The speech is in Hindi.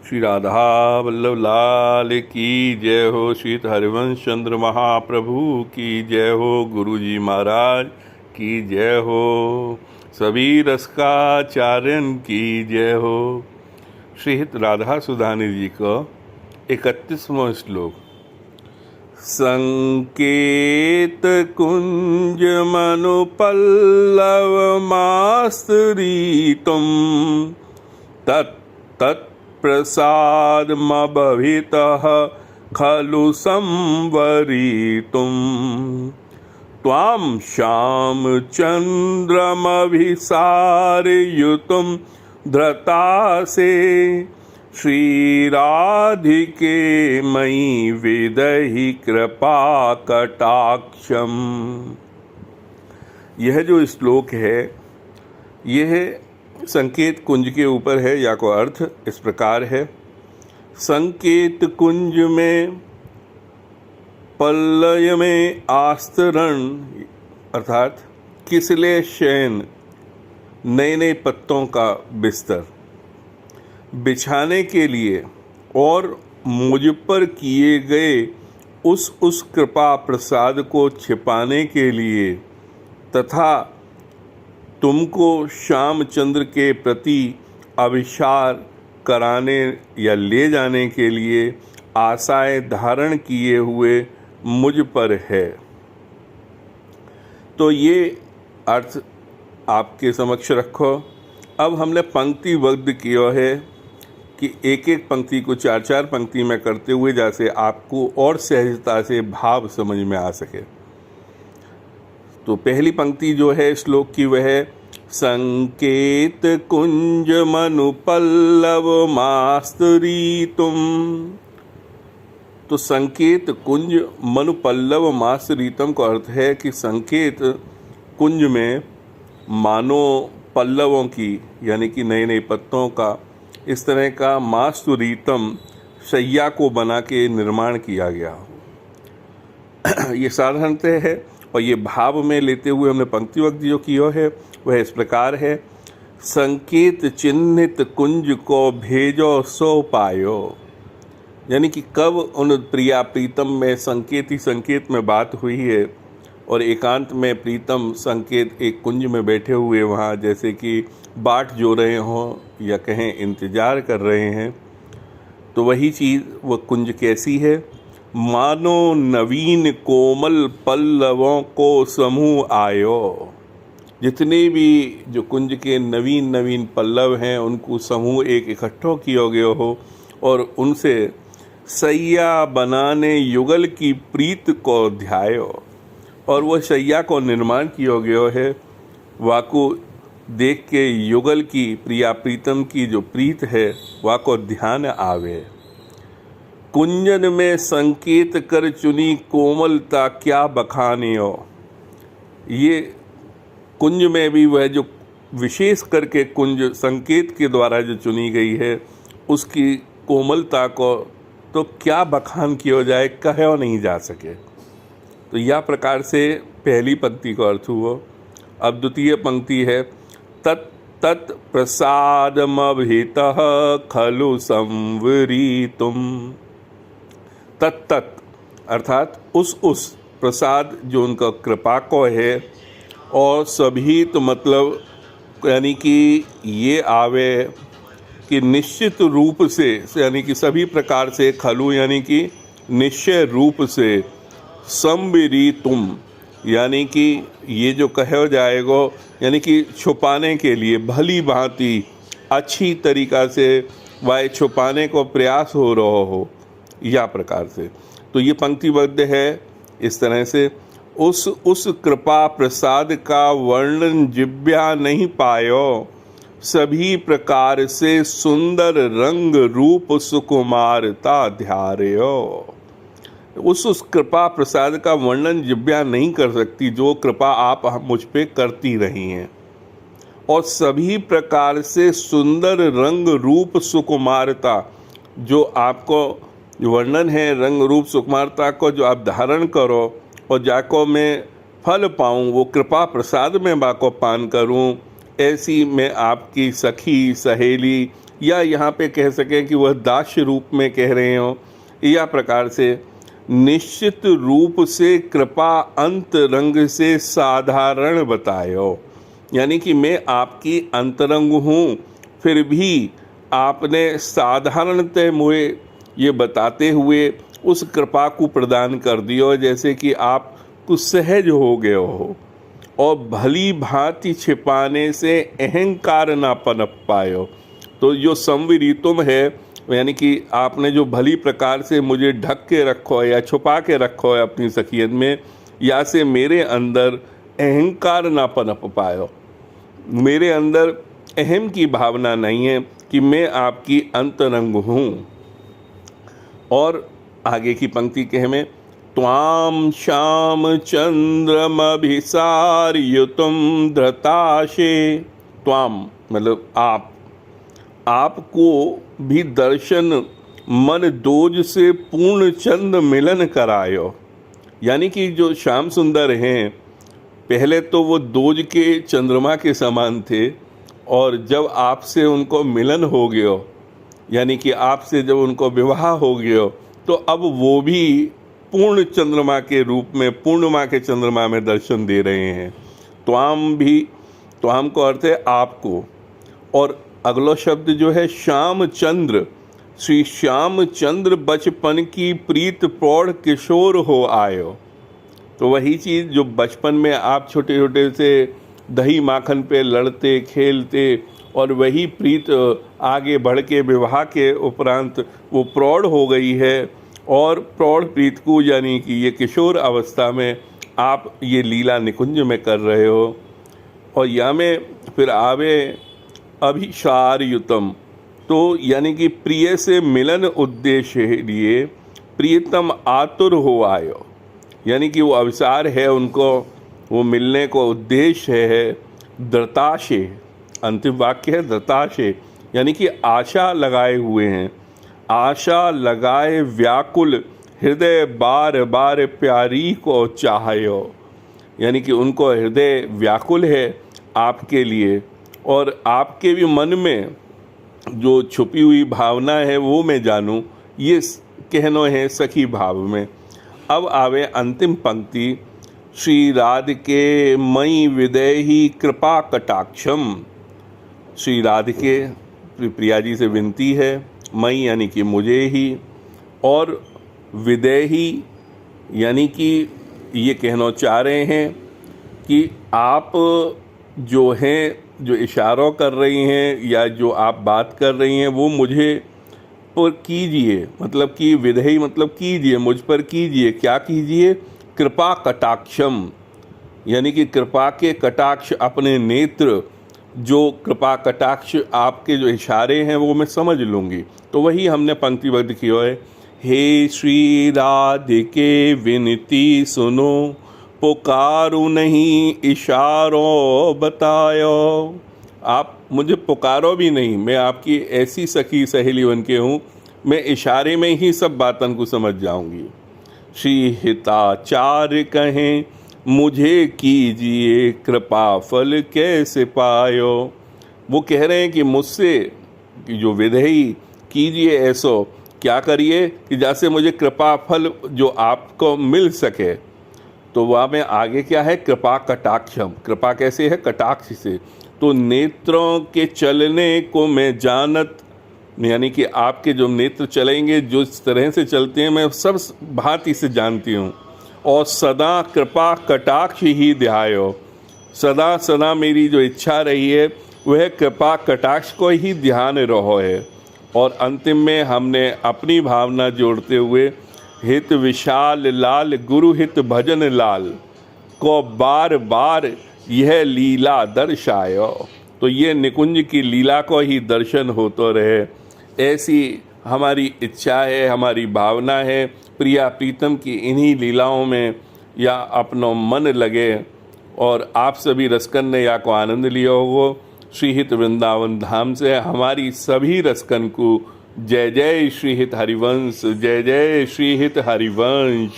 श्री राधा वल्लभ लाल की जय हो। श्री हरिवंश चंद्र महाप्रभु की जय हो। गुरु जी महाराज की जय हो। सभी रसकाचार्यन की जय हो। श्रीहित राधा सुधानी जी का 31वां श्लोक। संकेत कुंज मनु पल्लव मास्तरीतुम तत् प्रसादमभितः खलु संवरितुम त्वां श्यामचन्द्रमभिसारयुतं धृतासे श्रीराधिके मयि विदहि कृपा कटाक्षम। यह जो श्लोक है यह संकेत कुंज के ऊपर है। या को अर्थ इस प्रकार है। संकेत कुंज में पल्लय में आस्तरण अर्थात किसले शयन नए नए पत्तों का बिस्तर बिछाने के लिए और मुझ पर किए गए उस कृपा प्रसाद को छिपाने के लिए तथा तुमको श्यामचंद्र के प्रति अभिसार कराने या ले जाने के लिए आशाएं धारण किए हुए मुझ पर है। तो ये अर्थ आपके समक्ष रखो। अब हमने पंक्तिबद्ध किया है कि एक एक पंक्ति को चार चार पंक्ति में करते हुए जैसे आपको और सहजता से भाव समझ में आ सके। तो पहली पंक्ति जो है श्लोक की वह है संकेत कुंज मनु पल्लव मास्तरीतुम। तो संकेत कुंज मनु पल्लव मास्तरीतम का अर्थ है कि संकेत कुंज में मानो पल्लवों की यानी कि नए नए पत्तों का इस तरह का मास्तरीतम शैया को बना के निर्माण किया गया। ये साधारणतः है और ये भाव में लेते हुए हमने पंक्तिबद्ध जो किया है वह इस प्रकार है। संकेत चिन्हित कुंज को भेजो सो पायो। यानी कि कब उन प्रिया प्रीतम में संकेत ही संकेत में बात हुई है और एकांत में प्रीतम संकेत एक कुंज में बैठे हुए वहाँ जैसे कि बाट जो रहे हों या कहें इंतज़ार कर रहे हैं। तो वही चीज़ वह कुंज कैसी है। मानो नवीन कोमल पल्लवों को समूह आयो। जितने भी जो कुंज के नवीन नवीन पल्लव हैं उनको समूह एक इकट्ठो किया गया हो और उनसे सैया बनाने युगल की प्रीत को ध्यायो। और वह सैया को निर्माण किया गया है वाको देख के युगल की प्रिया प्रीतम की जो प्रीत है वाको ध्यान आवे। कुंजन में संकेत कर चुनी कोमलता क्या बखानियो। ये कुंज में भी वह जो विशेष करके कुंज संकेत के द्वारा जो चुनी गई है उसकी कोमलता को तो क्या बखान किया जाए कहो नहीं जा सके। तो यह प्रकार से पहली पंक्ति का अर्थ हुआ। अब द्वितीय पंक्ति है तत् प्रसादमभितः खलु संवरितुम। तत् अर्थात उस प्रसाद जो उनका कृपा को है और सभी तो मतलब यानी कि ये आवे कि निश्चित रूप से यानी कि सभी प्रकार से खलु यानी कि निश्चय रूप से संवरितुम यानी कि ये जो कहो जाएगा यानी कि छुपाने के लिए भली भांति अच्छी तरीक़ा से वह छुपाने को प्रयास हो रहा हो या प्रकार से। तो ये पंक्तिबद्ध है इस तरह से। उस कृपा प्रसाद का वर्णन जिब्या नहीं पायो। सभी प्रकार से सुंदर रंग रूप सुकुमारता ध्यार्यो। उस कृपा प्रसाद का वर्णन जिब्या नहीं कर सकती जो कृपा आप मुझ पे करती रही हैं। और सभी प्रकार से सुंदर रंग रूप सुकुमारता जो आपको वर्णन है रंग रूप सुकुमारता को जो आप धारण करो और जाको मैं फल पाऊँ वो कृपा प्रसाद में बाको पान करूँ ऐसी मैं आपकी सखी सहेली या यहाँ पे कह सकें कि वह दास्य रूप में कह रहे हों, या प्रकार से निश्चित रूप से कृपा अंतरंग से साधारण बतायो, यानी कि मैं आपकी अंतरंग हूँ, फिर भी आपने साधारणतः मुझे ये बताते हुए उस कृपा को प्रदान कर दियो, जैसे कि आप कुछ सहज हो गए हो, और भली भांति छिपाने से अहंकार ना पनप पायो। तो जो संविरितुम है, यानी कि आपने जो भली प्रकार से मुझे ढक के रखो है या छुपा के रखो है अपनी सखियत में, या से मेरे अंदर अहंकार ना पनप पायो, मेरे अंदर अहम की भावना नहीं है कि मैं आपकी अंतरंग हूँ। और आगे की पंक्ति कह में, त्वाम श्याम चंद्रमभिसारयुतम धृताशे, त्वाम मतलब आपको भी दर्शन मन दोज से पूर्ण चंद मिलन करायो, यानी कि जो श्याम सुंदर हैं पहले तो वो दोज के चंद्रमा के समान थे, और जब आपसे उनको मिलन हो गयो, यानी कि आपसे जब उनको विवाह हो गयो, तो अब वो भी पूर्ण चंद्रमा के रूप में, पूर्णिमा के चंद्रमा में दर्शन दे रहे हैं। त्वाम को अर्थ है आपको, और अगला शब्द जो है श्याम चंद्र, श्री श्याम चंद्र बचपन की प्रीत प्रौढ़ किशोर हो आयो। तो वही चीज़ जो बचपन में आप छोटे छोटे से दही माखन पे लड़ते खेलते, और वही प्रीत आगे बढ़ के विवाह के उपरांत वो प्रौढ़ हो गई है, और प्रौढ़ प्रीत को यानी कि ये किशोर अवस्था में आप ये लीला निकुंज में कर रहे हो। और या में फिर आवे अभिसारयुतम, तो यानी कि प्रिय से मिलन उद्देश्य लिए प्रियतम आतुर हो आयो, यानी कि वो अवसार है उनको, वो मिलने को उद्देश्य है। दृताशे, अंतिम वाक्य है दृताशे, यानी कि आशा लगाए हुए हैं, आशा लगाए व्याकुल हृदय बार बार प्यारी को चाहयो, यानी कि उनको हृदय व्याकुल है आपके लिए, और आपके भी मन में जो छुपी हुई भावना है वो मैं जानूं, ये कहनो है सखी भाव में। अब आवे अंतिम पंक्ति, श्री राधिके मई विदेही कृपा कटाक्षम, श्री राधिके प्रिया जी से विनती है, मई यानी कि मुझे ही, और विदेही यानी कि ये कहना चाह रहे हैं कि आप जो हैं, जो इशारों कर रही हैं या जो आप बात कर रही हैं वो मुझे पर कीजिए, मतलब कि विधेयी मतलब कीजिए, मुझ पर कीजिए। क्या कीजिए? कृपा कटाक्षम, यानी कि कृपा के कटाक्ष, अपने नेत्र जो कृपा कटाक्ष आपके जो इशारे हैं वो मैं समझ लूँगी। तो वही हमने पंक्तिबद्ध किया है, हे श्री राधिके विनती सुनो, पुकारो नहीं इशारों बतायो। आप मुझे पुकारो भी नहीं, मैं आपकी ऐसी सखी सहेली बन के हूँ, मैं इशारे में ही सब बातों को समझ जाऊँगी। श्री हिताचार्य कहें मुझे कीजिए कृपा फल कैसे पायो। वो कह रहे हैं कि मुझसे कि जो विधेयी कीजिए ऐसो, क्या करिए कि जैसे मुझे कृपा फल जो आपको मिल सके। तो वहाँ में आगे क्या है? कृपा कटाक्षम। कृपा कैसे है? कटाक्ष से। तो नेत्रों के चलने को मैं जानत, यानी कि आपके जो नेत्र चलेंगे जो इस तरह से चलते हैं मैं सब भांति से जानती हूँ। और सदा कृपा कटाक्ष ही ध्यायो, सदा सदा मेरी जो इच्छा रही है वह कृपा कटाक्ष को ही ध्यान रहो है। और अंतिम में हमने अपनी भावना जोड़ते हुए हित विशाल लाल गुरु हित भजन लाल को बार बार यह लीला दर्शायो। तो ये निकुंज की लीला को ही दर्शन होते रहे, ऐसी हमारी इच्छा है, हमारी भावना है। प्रिया प्रीतम की इन्हीं लीलाओं में या अपनो मन लगे। और आप सभी रसकन ने या को आनंद लिया होगो। श्रीहित वृंदावन धाम से हमारी सभी रसकन को जय जय श्रीहित हरिवंश, जय जय श्रीहित हरिवंश।